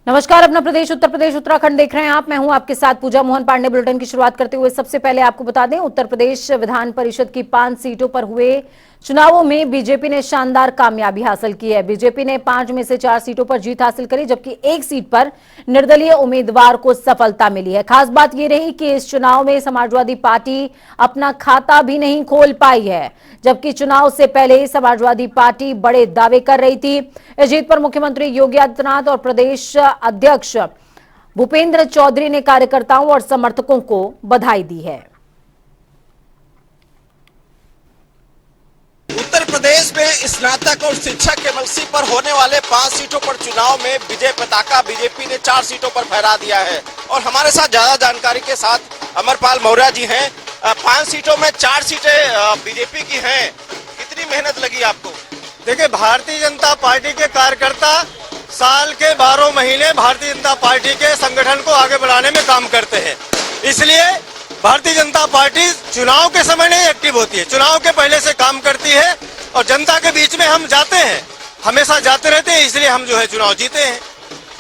नमस्कार। अपना प्रदेश उत्तर प्रदेश उत्तराखंड देख रहे हैं आप। मैं हूं आपके साथ पूजा मोहन पांडे। बुलेटिन की शुरुआत करते हुए सबसे पहले आपको बता दें, उत्तर प्रदेश विधान परिषद की 5 सीटों पर हुए चुनावों में बीजेपी ने शानदार कामयाबी हासिल की है। बीजेपी ने 5 में से 4 सीटों पर जीत हासिल करी, जबकि एक सीट पर निर्दलीय उम्मीदवार को सफलता मिली है। खास बात यह रही कि इस चुनाव में समाजवादी पार्टी अपना खाता भी नहीं खोल पाई है, जबकि चुनाव से पहले समाजवादी पार्टी बड़े दावे कर रही थी। इस जीत पर मुख्यमंत्री योगी आदित्यनाथ और प्रदेश अध्यक्ष भूपेंद्र चौधरी ने कार्यकर्ताओं और समर्थकों को बधाई दी है। उत्तर प्रदेश में स्नातक और शिक्षक एमएलसी पर होने वाले 5 सीटों पर चुनाव में विजय पताका बीजेपी ने 4 सीटों पर फहरा दिया है। और हमारे साथ ज्यादा जानकारी के साथ अमरपाल मौर्य जी हैं। 5 सीटों में 4 सीटें बीजेपी की हैं। कितनी मेहनत लगी आपको? देखिए, भारतीय जनता पार्टी के कार्यकर्ता साल के 12 महीने भारतीय जनता पार्टी के संगठन को आगे बढ़ाने में काम करते हैं। इसलिए भारतीय जनता पार्टी चुनाव के समय नहीं एक्टिव होती है, चुनाव के पहले से काम करती है और जनता के बीच में हम जाते हैं, हमेशा जाते रहते हैं। इसलिए हम जो है चुनाव जीते हैं।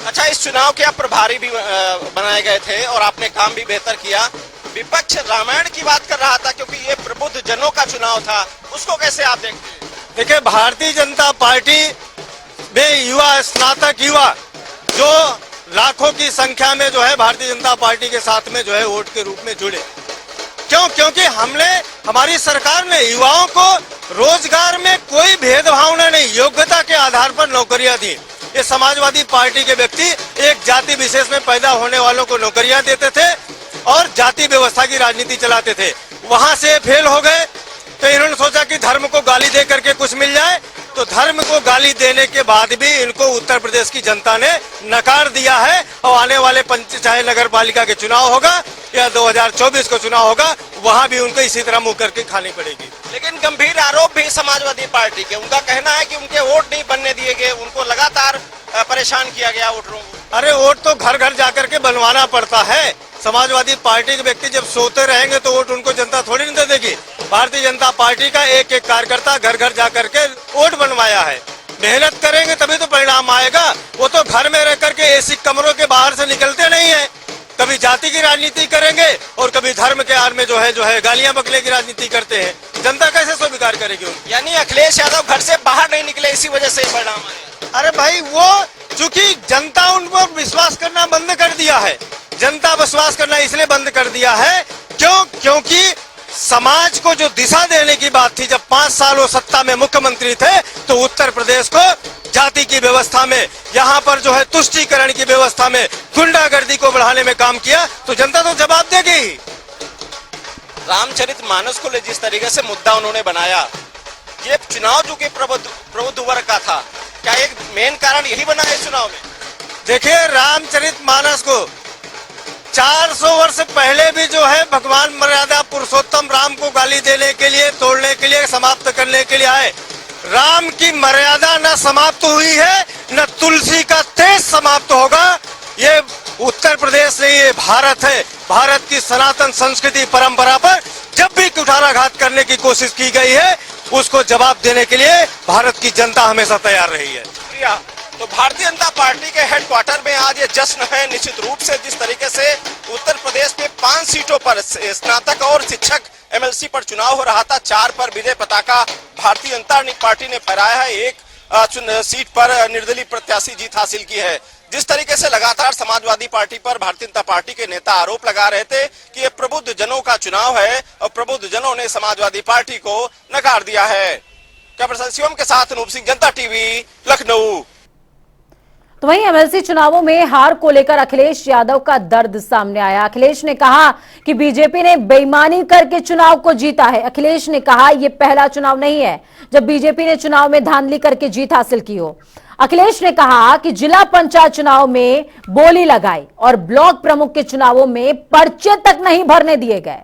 अच्छा, इस चुनाव के आप प्रभारी भी बनाए गए थे और आपने काम भी बेहतर किया। विपक्ष रामायण की बात कर रहा था क्योंकि ये प्रबुद्ध जनों का चुनाव था, उसको कैसे आप देखते हैं? देखिए, भारतीय जनता पार्टी में युवा, स्नातक युवा जो लाखों की संख्या में जो है भारतीय जनता पार्टी के साथ में जो है वोट के रूप में जुड़े। क्योंकि हमारी सरकार ने युवाओं को रोजगार में कोई भेदभाव नहीं, योग्यता के आधार पर नौकरियां दी। ये समाजवादी पार्टी के व्यक्ति एक जाति विशेष में पैदा होने वालों को नौकरियां देते थे और जाति व्यवस्था की राजनीति चलाते थे। वहां से फेल हो गए तो इन्होंने सोचा कि धर्म को गाली दे करके कुछ मिल जाए, तो धर्म को गाली देने के बाद भी इनको उत्तर प्रदेश की जनता ने नकार दिया है। और आने वाले चाहे नगर पालिका के चुनाव होगा या 2024 को चुनाव होगा, वहां भी उनको इसी तरह मुंह करके खानी पड़ेगी। लेकिन गंभीर आरोप भी समाजवादी पार्टी के, उनका कहना है कि उनके वोट नहीं बनने दिए गए, उनको लगातार परेशान किया गया वोटरों को। अरे, वोट तो घर घर जाकर के बनवाना पड़ता है। समाजवादी पार्टी के व्यक्ति जब सोते रहेंगे तो वोट उनको जनता थोड़ी नहीं दे देगी। भारतीय जनता पार्टी का एक एक कार्यकर्ता घर घर जाकर के वोट बनवाया है। मेहनत करेंगे तभी तो परिणाम आएगा। वो तो घर में रह करके एसी कमरों के बाहर से निकलते नहीं है। कभी जाति की राजनीति करेंगे और कभी धर्म के आड़ में जो है गालियां बकने की राजनीति करते हैं। जनता कैसे स्वीकार करेगी? यानी अखिलेश यादव घर से बाहर नहीं निकले, इसी वजह से परिणाम आया। अरे भाई, वो चूंकि जनता उन पर विश्वास करना बंद कर दिया है। जनता विश्वास करना इसलिए बंद कर दिया है क्योंकि समाज को जो दिशा देने की बात थी, जब 5 साल वो सत्ता में मुख्यमंत्री थे तो उत्तर प्रदेश को जाति की व्यवस्था में, यहाँ पर जो है तुष्टीकरण की व्यवस्था में, गुंडागर्दी को बढ़ाने में काम किया, तो जनता तो जवाब देगी। रामचरितमानस को ले जिस तरीके से मुद्दा उन्होंने बनाया, ये चुनाव जो कि प्रबुद्ध वर्ग का था, क्या एक मेन कारण यही बना है चुनाव में? देखिए, रामचरितमानस को 400 वर्ष पहले भी जो है भगवान मर्यादा पुरुषोत्तम राम को गाली देने के लिए, तोड़ने के लिए, समाप्त करने के लिए आए। राम की मर्यादा न समाप्त हुई है, न तुलसी का तेज समाप्त होगा। ये उत्तर प्रदेश नहीं, ये भारत है। भारत की सनातन संस्कृति परंपरा पर जब भी कुठाराघात करने की कोशिश की गई है, उसको जवाब देने के लिए भारत की जनता हमेशा तैयार रही है। तो भारतीय जनता पार्टी के हेडक्वार्टर में आज ये जश्न है। निश्चित रूप से जिस तरीके से उत्तर प्रदेश में 5 सीटों पर स्नातक और शिक्षक एमएलसी पर चुनाव हो रहा था, 4 पर विजय पताका भारतीय जनता पार्टी ने फहराया है, एक सीट पर निर्दलीय प्रत्याशी जीत हासिल की है। जिस तरीके से लगातार समाजवादी पार्टी पर भारतीय जनता पार्टी के नेता आरोप लगा रहे थे कि ये प्रबुद्ध जनों का चुनाव है और प्रबुद्ध जनों ने समाजवादी पार्टी को नकार दिया है। कैमरा पर्सन शिवम के साथ अनूप सिंह, जनता टीवी, लखनऊ। तो वहीं एमएलसी चुनावों में हार को लेकर अखिलेश यादव का दर्द सामने आया। अखिलेश ने कहा कि बीजेपी ने बेईमानी करके चुनाव को जीता है। अखिलेश ने कहा यह पहला चुनाव नहीं है जब बीजेपी ने चुनाव में धांधली करके जीत हासिल की हो। अखिलेश ने कहा कि जिला पंचायत चुनाव में बोली लगाई और ब्लॉक प्रमुख के चुनावों में पर्चे तक नहीं भरने दिए गए।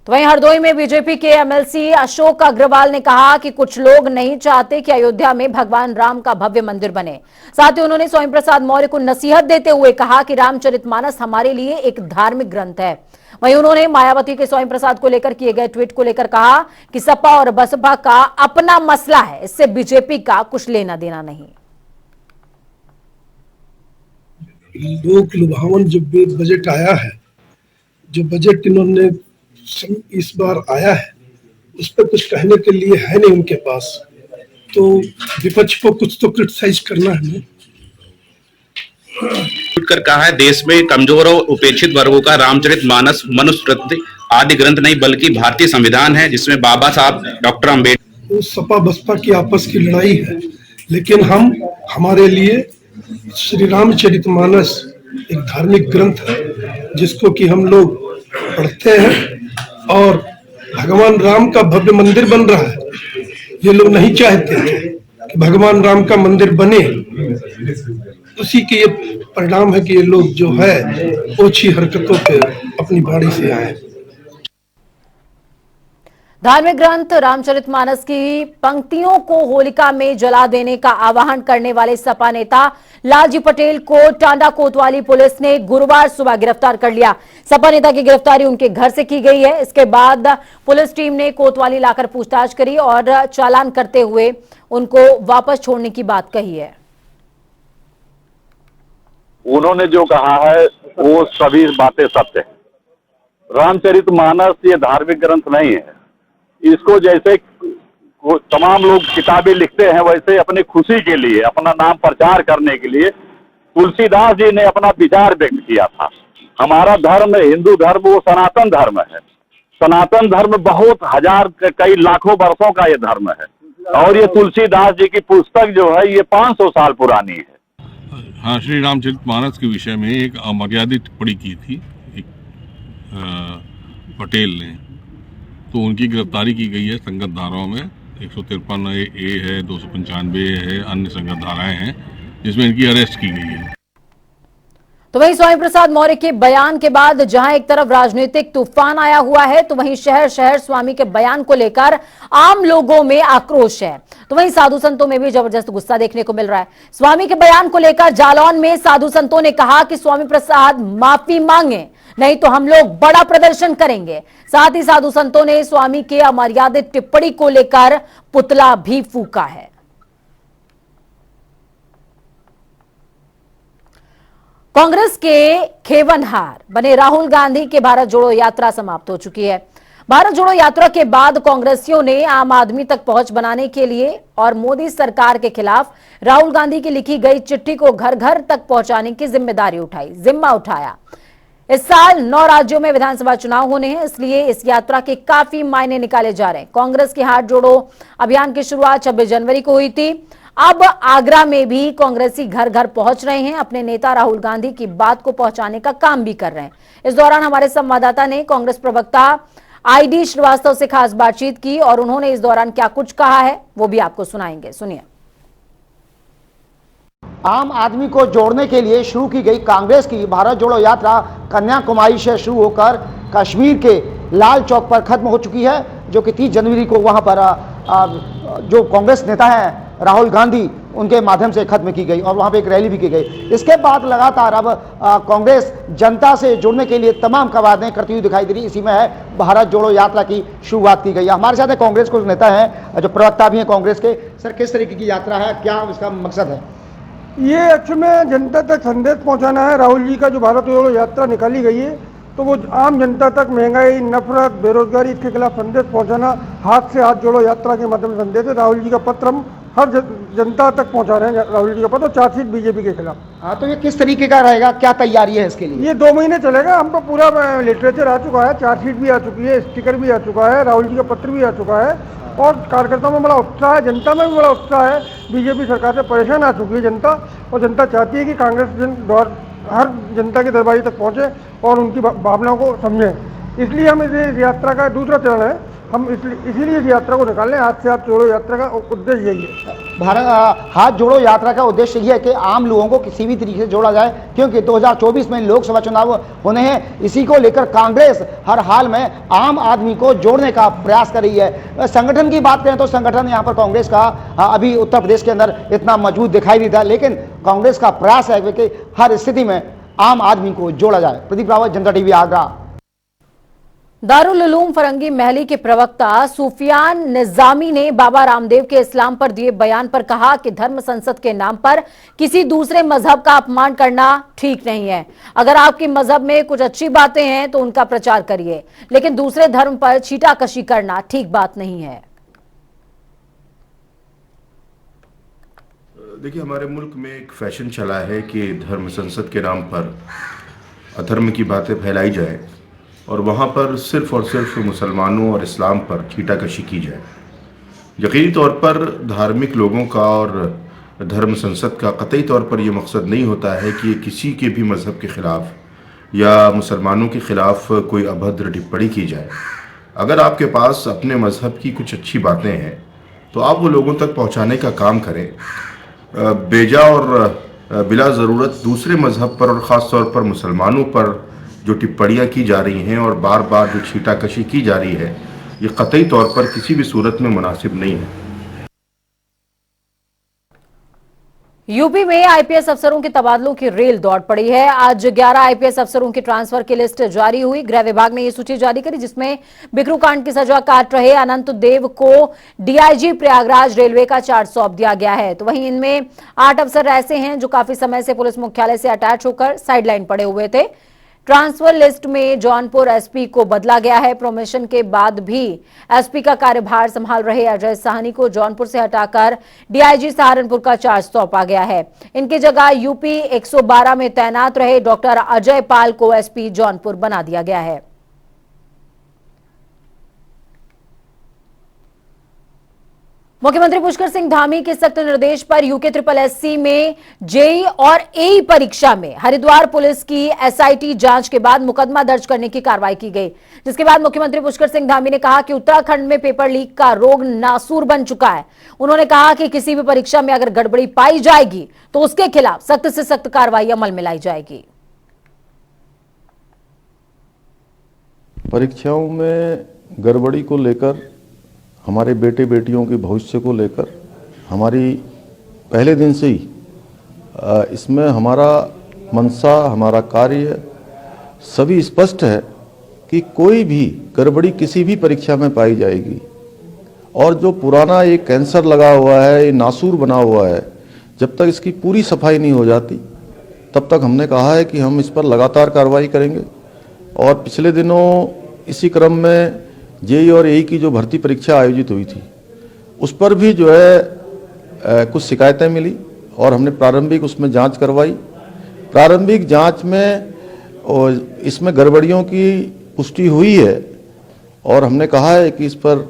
तो वहीं हरदोई में बीजेपी के एमएलसी अशोक अग्रवाल ने कहा कि कुछ लोग नहीं चाहते कि अयोध्या में भगवान राम का भव्य मंदिर बने। साथ ही उन्होंने स्वामी प्रसाद मौर्य को नसीहत देते हुए कहा कि रामचरितमानस हमारे लिए एक धार्मिक ग्रंथ है। वहीं उन्होंने मायावती के स्वामी प्रसाद को लेकर किए गए ट्वीट को लेकर कहा कि सपा और बसपा का अपना मसला है, इससे बीजेपी का कुछ लेना देना नहीं। लोक लुभावन जो बजट आया है, जो बजट इन्होंने इस बार आया है, उस पर कुछ कहने के लिए है नहीं उनके पास, तो विपक्ष को कुछ तो क्रिटिसाइज करना है। कर कहा है देश में कमजोर और उपेक्षित वर्गों का रामचरितमानस मनुस्मृति आदि ग्रंथ नहीं बल्कि भारतीय संविधान है, जिसमें बाबा साहब डॉक्टर अम्बेडकर। सपा बसपा की आपस की लड़ाई है, लेकिन हमारे लिए श्री रामचरितमानस एक धार्मिक ग्रंथ है जिसको कि हम लोग पढ़ते हैं, और भगवान राम का भव्य मंदिर बन रहा है। ये लोग नहीं चाहते थे कि भगवान राम का मंदिर बने, उसी के ये परिणाम है कि ये लोग जो है ओछी हरकतों पे अपनी बाड़ी से आए। धार्मिक ग्रंथ रामचरितमानस की पंक्तियों को होलिका में जला देने का आह्वान करने वाले सपा नेता लालजी पटेल को टांडा कोतवाली पुलिस ने गुरुवार सुबह गिरफ्तार कर लिया। सपा नेता की गिरफ्तारी उनके घर से की गई है। इसके बाद पुलिस टीम ने कोतवाली लाकर पूछताछ करी और चालान करते हुए उनको वापस छोड़ने की बात कही है। उन्होंने जो कहा है वो सभी बातें सत्य है। रामचरितमानस ये धार्मिक ग्रंथ नहीं है। इसको जैसे तमाम लोग किताबें लिखते हैं, वैसे अपनी खुशी के लिए, अपना नाम प्रचार करने के लिए तुलसीदास जी ने अपना विचार व्यक्त किया था। हमारा धर्म, हिंदू धर्म, वो सनातन धर्म है। सनातन धर्म बहुत हजार कई लाखों वर्षों का ये धर्म है, और ये तुलसीदास जी की पुस्तक जो है ये 500 साल पुरानी है। हाँ, श्री रामचरितमानस के विषय में एक अमर्यादित टिप्पणी की थी एक पटेल ने, तो उनकी गिरफ्तारी की गई है संगत धाराओं में। 153 ए है, 295 है, अन्य संगत धाराएं हैं जिसमें इनकी अरेस्ट की गई है। तो वहीं स्वामी प्रसाद मौर्य के बयान के बाद जहां एक तरफ राजनीतिक तूफान आया हुआ है, तो वहीं शहर शहर स्वामी के बयान को लेकर आम लोगों में आक्रोश है। तो वहीं साधु संतों में भी जबरदस्त गुस्सा देखने को मिल रहा है। स्वामी के बयान को लेकर जालौन में साधु संतों ने कहा कि स्वामी प्रसाद माफी मांगे, नहीं तो हम लोग बड़ा प्रदर्शन करेंगे। साथ ही साधु संतों ने स्वामी के अमर्यादित टिप्पणी को लेकर पुतला भी फूंका है। कांग्रेस के खेवनहार बने राहुल गांधी के भारत जोड़ो यात्रा समाप्त हो चुकी है। भारत जोड़ो यात्रा के बाद कांग्रेसियों ने आम आदमी तक पहुंच बनाने के लिए और मोदी सरकार के खिलाफ राहुल गांधी की लिखी गई चिट्ठी को घर घर तक पहुंचाने की जिम्मा उठाया। इस साल 9 राज्यों में विधानसभा चुनाव होने हैं, इसलिए इस यात्रा के काफी मायने निकाले जा रहे हैं। कांग्रेस के हाथ जोड़ो अभियान की शुरुआत 26 जनवरी को हुई थी। अब आगरा में भी कांग्रेसी घर घर पहुंच रहे हैं, अपने नेता राहुल गांधी की बात को पहुंचाने का काम भी कर रहे हैं। इस दौरान हमारे संवाददाता ने कांग्रेस प्रवक्ता ID श्रीवास्तव से खास बातचीत की और उन्होंने इस दौरान क्या कुछ कहा है वो भी आपको सुनाएंगे। सुनिए। आम आदमी को जोड़ने के लिए शुरू की गई कांग्रेस की भारत जोड़ो यात्रा कन्याकुमारी से शुरू होकर कश्मीर के लाल चौक पर खत्म हो चुकी है, जो कि 30 जनवरी को वहां पर जो कांग्रेस नेता हैं राहुल गांधी उनके माध्यम से खत्म की गई और वहां पे एक रैली भी की गई। इसके बाद लगातार अब कांग्रेस जनता से जुड़ने के लिए तमाम कवायदें करती हुई दिखाई दे रही। इसी में है भारत जोड़ो यात्रा की शुरुआत की गई। हमारे साथ कांग्रेस के नेता हैं, जो प्रवक्ता भी हैं कांग्रेस के। सर, किस तरीके की यात्रा है, क्या इसका मकसद है? ये एक्चुअली में जनता तक संदेश पहुंचाना है। राहुल जी का जो भारत जोड़ो यात्रा निकाली गई है, तो वो आम जनता तक महंगाई, नफरत, बेरोजगारी, इसके खिलाफ संदेश पहुंचाना, हाथ से हाथ जोड़ो यात्रा के माध्यम से संदेश है। राहुल जी का पत्र हम हर जनता तक पहुंचा रहे हैं। राहुल जी का पत्र 4 सीट बीजेपी के खिलाफ। हाँ, तो ये किस तरीके का रहेगा, क्या तैयारी है इसके लिए? ये 2 महीने चलेगा। हम तो पूरा लिटरेचर आ चुका है, 4 सीट भी आ चुकी है, स्टिकर भी आ चुका है, राहुल जी का पत्र भी आ चुका है, और कार्यकर्ताओं में बड़ा उत्साह है, जनता में भी बड़ा उत्साह है। बीजेपी सरकार से परेशान आ चुकी है जनता, और जनता चाहती है कि कांग्रेस हर जनता के दरबारी तक पहुंचे और उनकी भावनाओं को समझें। इसलिए हम इस यात्रा का दूसरा चरण है हम इसीलिए इस यात्रा को निकाल रहे हैं। हाथ से हाथ जोड़ो यात्रा का उद्देश्य यही है। हाथ जोड़ो यात्रा का उद्देश्य ये है कि आम लोगों को किसी भी तरीके से जोड़ा जाए, क्योंकि 2024 में लोकसभा चुनाव होने हैं। इसी को लेकर कांग्रेस हर हाल में आम आदमी को जोड़ने का प्रयास कर रही है। संगठन की बात करें तो संगठन यहाँ पर कांग्रेस का अभी उत्तर प्रदेश के अंदर इतना मजबूत दिखाई नहीं देता, लेकिन कांग्रेस का प्रयास है कि हर स्थिति में आम आदमी को जोड़ा जाए। प्रदीप रावत, जनता टीवी, आगरा। दारुल उलूम फरंगी महली के प्रवक्ता सुफियान निजामी ने बाबा रामदेव के इस्लाम पर दिए बयान पर कहा कि धर्म संसद के नाम पर किसी दूसरे मजहब का अपमान करना ठीक नहीं है। अगर आपके मजहब में कुछ अच्छी बातें हैं तो उनका प्रचार करिए, लेकिन दूसरे धर्म पर छीटाकशी करना ठीक बात नहीं है। देखिए, हमारे मुल्क में एक फैशन चला है कि धर्म संसद के नाम पर अधर्म की बातें फैलाई जाए और वहाँ पर सिर्फ और सिर्फ मुसलमानों और इस्लाम पर छीटाकशी की जाए। यकीनी तौर पर धार्मिक लोगों का और धर्म संसद का कतई तौर पर यह मकसद नहीं होता है कि किसी के भी मज़हब के ख़िलाफ़ या मुसलमानों के ख़िलाफ़ कोई अभद्र टिप्पणी की जाए। अगर आपके पास अपने मज़हब की कुछ अच्छी बातें हैं तो आप वो लोगों तक पहुँचाने का काम करें। बेजा और बिला ज़रूरत दूसरे मज़हब पर और ख़ास तौर पर मुसलमानों पर जो टिप्पणियाँ की जा रही हैं और बार बार जो छीटाकशी की जा रही है, ये कतई तौर पर किसी भी सूरत में मुनासिब नहीं है। यूपी में आईपीएस अफसरों के तबादलों की रेल दौड़ पड़ी है। आज 11 आईपीएस अफसरों की ट्रांसफर की लिस्ट जारी हुई। गृह विभाग ने यह सूची जारी करी, जिसमें बिकरू कांड की सजा काट रहे अनंत देव को डीआईजी प्रयागराज रेलवे का चार्ज सौंप दिया गया है। तो वहीं इनमें 8 अफसर ऐसे हैं जो काफी समय से पुलिस मुख्यालय से अटैच होकर साइडलाइन पड़े हुए थे। ट्रांसफर लिस्ट में जौनपुर एसपी को बदला गया है। प्रमोशन के बाद भी एसपी का कार्यभार संभाल रहे अजय साहनी को जौनपुर से हटाकर डीआईजी सहारनपुर का चार्ज सौंपा गया है। इनकी जगह यूपी 112 में तैनात रहे डॉक्टर अजय पाल को एसपी जौनपुर बना दिया गया है। मुख्यमंत्री पुष्कर सिंह धामी के सख्त निर्देश पर यूके SSSC में जेई और एई परीक्षा में हरिद्वार पुलिस की एसआईटी जांच के बाद मुकदमा दर्ज करने की कार्रवाई की गई, जिसके बाद मुख्यमंत्री पुष्कर सिंह धामी ने कहा कि उत्तराखंड में पेपर लीक का रोग नासूर बन चुका है। उन्होंने कहा कि किसी भी परीक्षा में अगर गड़बड़ी पाई जाएगी तो उसके खिलाफ सख्त से सख्त कार्रवाई अमल में लाई जाएगी। परीक्षाओं में गड़बड़ी को लेकर, हमारे बेटे बेटियों के भविष्य को लेकर हमारी पहले दिन से ही इसमें हमारा मंशा, हमारा कार्य सभी स्पष्ट है कि कोई भी गड़बड़ी किसी भी परीक्षा में पाई जाएगी और जो पुराना ये कैंसर लगा हुआ है, ये नासूर बना हुआ है, जब तक इसकी पूरी सफाई नहीं हो जाती तब तक हमने कहा है कि हम इस पर लगातार कार्रवाई करेंगे। और पिछले दिनों इसी क्रम में जेई और एई की जो भर्ती परीक्षा आयोजित हुई थी उस पर भी जो है कुछ शिकायतें मिली और हमने प्रारंभिक उसमें जांच करवाई। प्रारंभिक जांच में और इसमें गड़बड़ियों की पुष्टि हुई है और हमने कहा है कि इस पर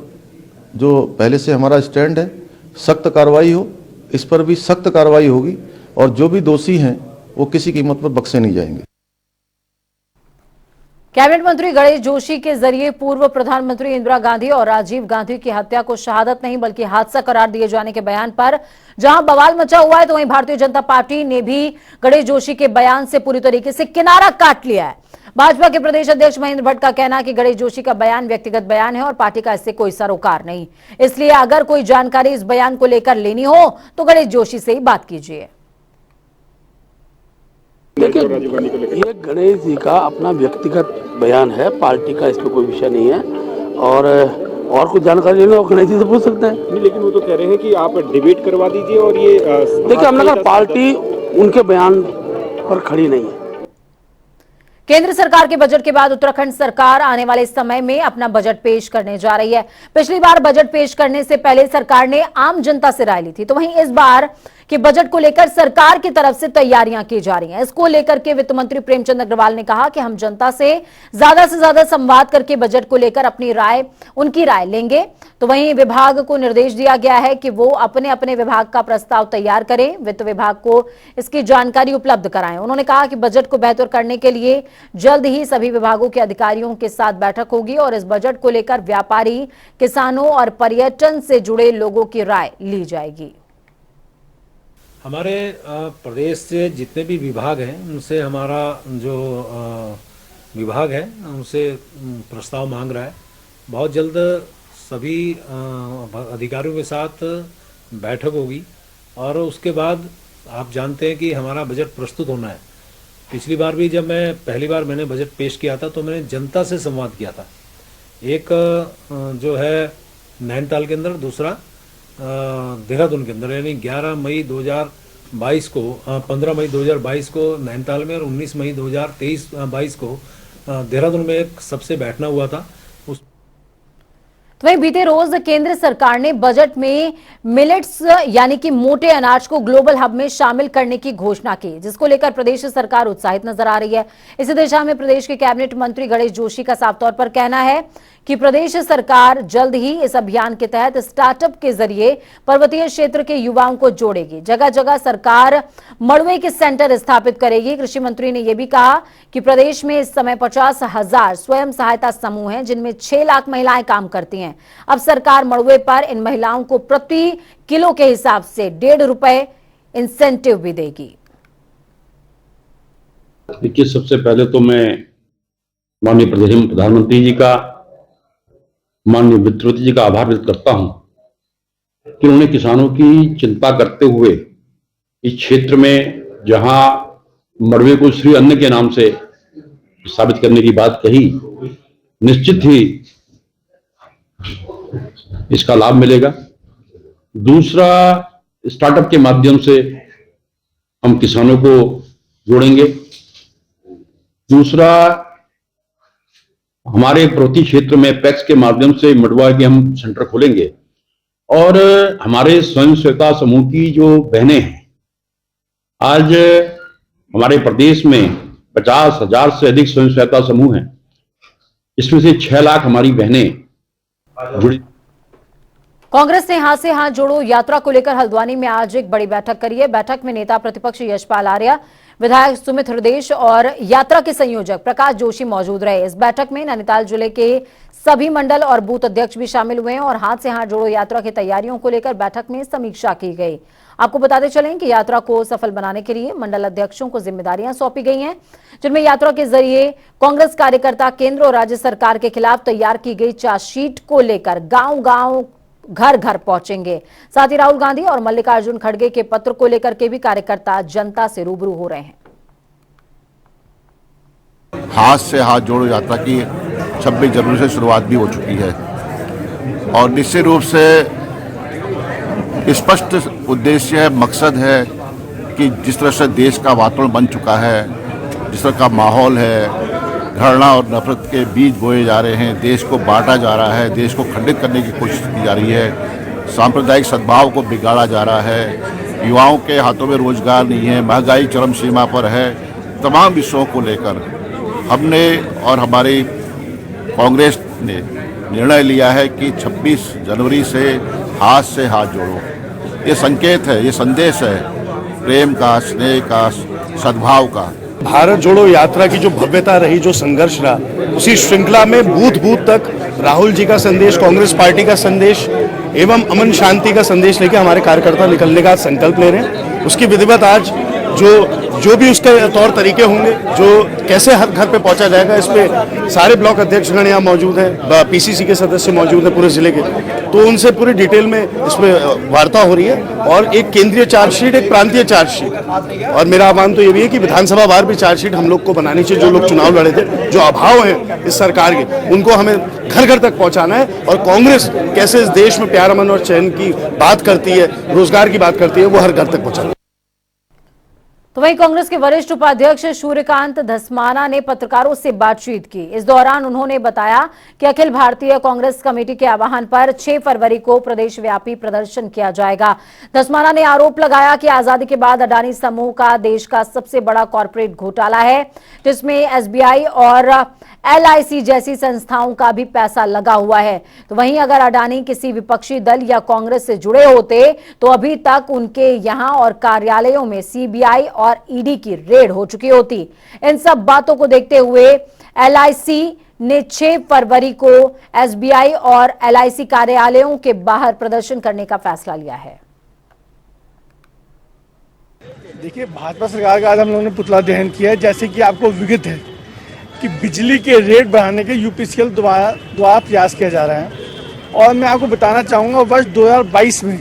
जो पहले से हमारा स्टैंड है, सख्त कार्रवाई हो, इस पर भी सख्त कार्रवाई होगी और जो भी दोषी हैं वो किसी कीमत पर बख्शे नहीं जाएंगे। कैबिनेट मंत्री गणेश जोशी के जरिए पूर्व प्रधानमंत्री इंदिरा गांधी और राजीव गांधी की हत्या को शहादत नहीं बल्कि हादसा करार दिए जाने के बयान पर जहां बवाल मचा हुआ है, तो वहीं भारतीय जनता पार्टी ने भी गणेश जोशी के बयान से पूरी तरीके से किनारा काट लिया है। भाजपा के प्रदेश अध्यक्ष महेंद्र भट्ट का कहना है कि गणेश जोशी का बयान व्यक्तिगत बयान है और पार्टी का इससे कोई सरोकार नहीं, इसलिए अगर कोई जानकारी इस बयान को लेकर लेनी हो तो गणेश जोशी से ही बात कीजिए। देखिए, ये गणेश जी का अपना व्यक्तिगत बयान है, पार्टी का इस पर कोई विषय नहीं है और कुछ जानकारी लेना हो गणेश जी से पूछ सकते हैं। नहीं, लेकिन वो तो कह रहे हैं कि आप डिबेट करवा दीजिए और ये देखिए, हमने कहा पार्टी उनके बयान पर खड़ी नहीं है। केंद्र सरकार के बजट के बाद उत्तराखंड सरकार आने वाले समय में अपना बजट पेश करने जा रही है। पिछली बार बजट पेश करने से पहले सरकार ने आम जनता से राय ली थी, तो वहीं इस बार कि बजट को लेकर सरकार की तरफ से तैयारियां की जा रही हैं। इसको लेकर के वित्त मंत्री प्रेमचंद अग्रवाल ने कहा कि हम जनता से ज्यादा संवाद करके बजट को लेकर उनकी राय लेंगे। तो वहीं विभाग को निर्देश दिया गया है कि वो अपने अपने विभाग का प्रस्ताव तैयार करें, वित्त विभाग को इसकी जानकारी उपलब्ध कराएं। उन्होंने कहा कि बजट को बेहतर करने के लिए जल्द ही सभी विभागों के अधिकारियों के साथ बैठक होगी और इस बजट को लेकर व्यापारी, किसानों और पर्यटन से जुड़े लोगों की राय ली जाएगी। हमारे प्रदेश से जितने भी विभाग हैं उनसे हमारा जो विभाग है उनसे प्रस्ताव मांग रहा है। बहुत जल्द सभी अधिकारियों के साथ बैठक होगी और उसके बाद आप जानते हैं कि हमारा बजट प्रस्तुत होना है। पिछली बार भी जब पहली बार मैंने बजट पेश किया था तो मैंने जनता से संवाद किया था। एक जो है नैनीताल के अंदर, दूसरा देहरादून के अंदर, यानी 11 मई 2022 को 15 मई 2022 को नैनीताल में और 19 मई 2023-22 को देहरादून में एक सबसे बैठना हुआ था। तो वहीं बीते रोज केंद्र सरकार ने बजट में मिलेट्स यानी कि मोटे अनाज को ग्लोबल हब में शामिल करने की घोषणा की, जिसको लेकर प्रदेश सरकार उत्साहित नजर आ रही है। इसी दिशा में प्रदेश के कैबिनेट मंत्री गणेश जोशी का साफ तौर पर कहना है कि प्रदेश सरकार जल्द ही इस अभियान के तहत स्टार्टअप के जरिए पर्वतीय क्षेत्र के युवाओं को जोड़ेगी। जगह जगह सरकार मड़ुए के सेंटर स्थापित करेगी। कृषि मंत्री ने यह भी कहा कि प्रदेश में इस समय 50,000 स्वयं सहायता समूह हैं जिनमें 6 लाख महिलाएं काम करती हैं। अब सरकार मड़ुए पर इन महिलाओं को प्रति किलो के हिसाब से 1.5 रुपए इंसेंटिव भी देगी। देखिए, सबसे पहले तो मैं माननीय प्रधानमंत्री जी का, माननीय वित्त मंत्री जी का आभार व्यक्त करता हूं कि उन्होंने किसानों की चिंता करते हुए इस क्षेत्र में जहां मड़ुए को श्री अन्न के नाम से साबित करने की बात कही, निश्चित ही इसका लाभ मिलेगा। दूसरा, स्टार्टअप के माध्यम से हम किसानों को जोड़ेंगे। दूसरा, हमारे पर्वतीय क्षेत्र में पैक्स के माध्यम से मड़ुआ के हम सेंटर खोलेंगे और हमारे स्वयं सहायता समूह की जो बहनें हैं, आज हमारे प्रदेश में 50,000 से अधिक स्वयं सहायता समूह हैं, इसमें से 6 लाख हमारी बहनें जुड़ी। कांग्रेस ने हाथ से हाथ जोड़ो यात्रा को लेकर हल्द्वानी में आज एक बड़ी बैठक करी है। बैठक में नेता प्रतिपक्ष यशपाल आर्या, विधायक सुमित हृदेश और यात्रा के संयोजक प्रकाश जोशी मौजूद रहे। इस बैठक में नैनीताल जिले के सभी मंडल और बूथ अध्यक्ष भी शामिल हुए हैं और हाथ से हाथ जोड़ो यात्रा की तैयारियों को लेकर बैठक में समीक्षा की गई। आपको बताते चलें कि यात्रा को सफल बनाने के लिए मंडल अध्यक्षों को जिम्मेदारियां सौंपी गई हैं, जिनमें यात्रा के जरिए कांग्रेस कार्यकर्ता केंद्र और राज्य सरकार के खिलाफ तैयार की गई चार्जशीट को लेकर गांव-गांव, घर-घर पहुंचेंगे। साथ ही राहुल गांधी और मल्लिकार्जुन खड़गे के पत्र को लेकर के भी कार्यकर्ता जनता से रूबरू हो रहे हैं। हाथ से हाथ जोड़ो यात्रा की 26 जनवरी से शुरुआत भी हो चुकी है और निश्चित रूप से स्पष्ट उद्देश्य है, मकसद है कि जिस तरह से देश का वातावरण बन चुका है, जिस तरह का माहौल है, घृणा और नफरत के बीज बोए जा रहे हैं, देश को बांटा जा रहा है, देश को खंडित करने की कोशिश की जा रही है, सांप्रदायिक सद्भाव को बिगाड़ा जा रहा है, युवाओं के हाथों में रोजगार नहीं है, महंगाई चरम सीमा पर है। तमाम विषयों को लेकर हमने और हमारी कांग्रेस ने निर्णय लिया है कि 26 जनवरी से हाथ जोड़ो। ये संकेत है, ये संदेश है प्रेम का, स्नेह का, सद्भाव का। भारत जोड़ो यात्रा की जो भव्यता रही, जो संघर्ष रहा, उसी श्रृंखला में बूथ बूथ तक राहुल जी का संदेश, कांग्रेस पार्टी का संदेश एवं अमन शांति का संदेश लेकर हमारे कार्यकर्ता निकलने का संकल्प ले रहे हैं। उसकी विधिवत आज जो भी उसके तौर तरीके होंगे, जो कैसे हर घर पे पहुंचा जाएगा, इसमें सारे ब्लॉक अध्यक्षगण यहाँ मौजूद हैं, पीसीसी के सदस्य मौजूद हैं पूरे जिले के, तो उनसे पूरी डिटेल में इसमें वार्ता हो रही है और एक केंद्रीय चार्जशीट, एक प्रांतीय चार्जशीट। और मेरा आह्वान तो ये भी है कि विधानसभा वार भी चार्जशीट हम लोग को बनानी चाहिए। जो लोग चुनाव लड़े थे, जो अभाव है इस सरकार के, उनको हमें घर घर तक पहुंचाना है और कांग्रेस कैसे इस देश में प्यार, अमन और चैन की बात करती है, रोजगार की बात करती है, वो हर घर तक पहुंचाना है। तो वहीं कांग्रेस के वरिष्ठ उपाध्यक्ष सूर्यकांत धस्माना ने पत्रकारों से बातचीत की। इस दौरान उन्होंने बताया कि अखिल भारतीय कांग्रेस कमेटी के आह्वान पर 6 फरवरी को प्रदेश व्यापी प्रदर्शन किया जाएगा। धस्माना ने आरोप लगाया कि आजादी के बाद अडानी समूह का देश का सबसे बड़ा कॉर्पोरेट घोटाला है, जिसमें एसबीआई और एलआईसी जैसी संस्थाओं का भी पैसा लगा हुआ है। तो वहीं अगर अडानी किसी विपक्षी दल या कांग्रेस से जुड़े होते तो अभी तक उनके यहां और कार्यालयों में सीबीआई और ईडी की रेड हो चुकी होती। इन सब बातों को देखते हुए एलआईसी ने 6 फरवरी को एसबीआई और एलआईसी कार्यालयों के बाहर प्रदर्शन करने का फैसला लिया है। देखिए, भाजपा सरकार का आज हम लोगों ने पुतला दहन किया है। जैसे कि आपको विदित है कि बिजली के रेट बढ़ाने के यूपीसीएल द्वारा प्रयास किया जा रहा है। और मैं आपको बताना चाहूँगा, वर्ष 2022 में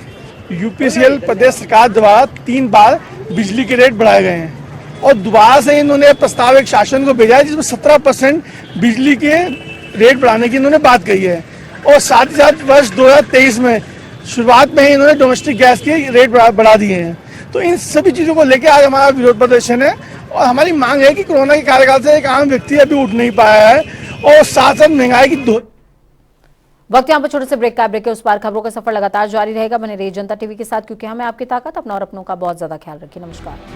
यूपीसीएल प्रदेश सरकार द्वारा 3 बार बिजली के रेट बढ़ाए गए हैं और दोबारा से इन्होंने प्रस्ताव एक शासन को भेजा है जिसमें 17% बिजली के रेट बढ़ाने की इन्होंने बात कही है। और साथ ही साथ वर्ष 2023 में शुरुआत में ही इन्होंने डोमेस्टिक गैस के रेट बढ़ा दिए हैं। तो इन सभी चीज़ों को लेकर आज हमारा विरोध प्रदर्शन है और हमारी मांग है कि कोरोना के कार्यकाल से एक आम व्यक्ति अभी उठ नहीं पाया है और साथ साथ महंगाई की वक्त यहाँ पर छोटे से ब्रेक का। ब्रेक के उस पार खबरों का सफर लगातार जारी रहेगा। बने रहिए जनता टीवी के साथ, क्योंकि हमें आपकी ताकत। अपना और अपनों का बहुत ज्यादा ख्याल रखिए। नमस्कार।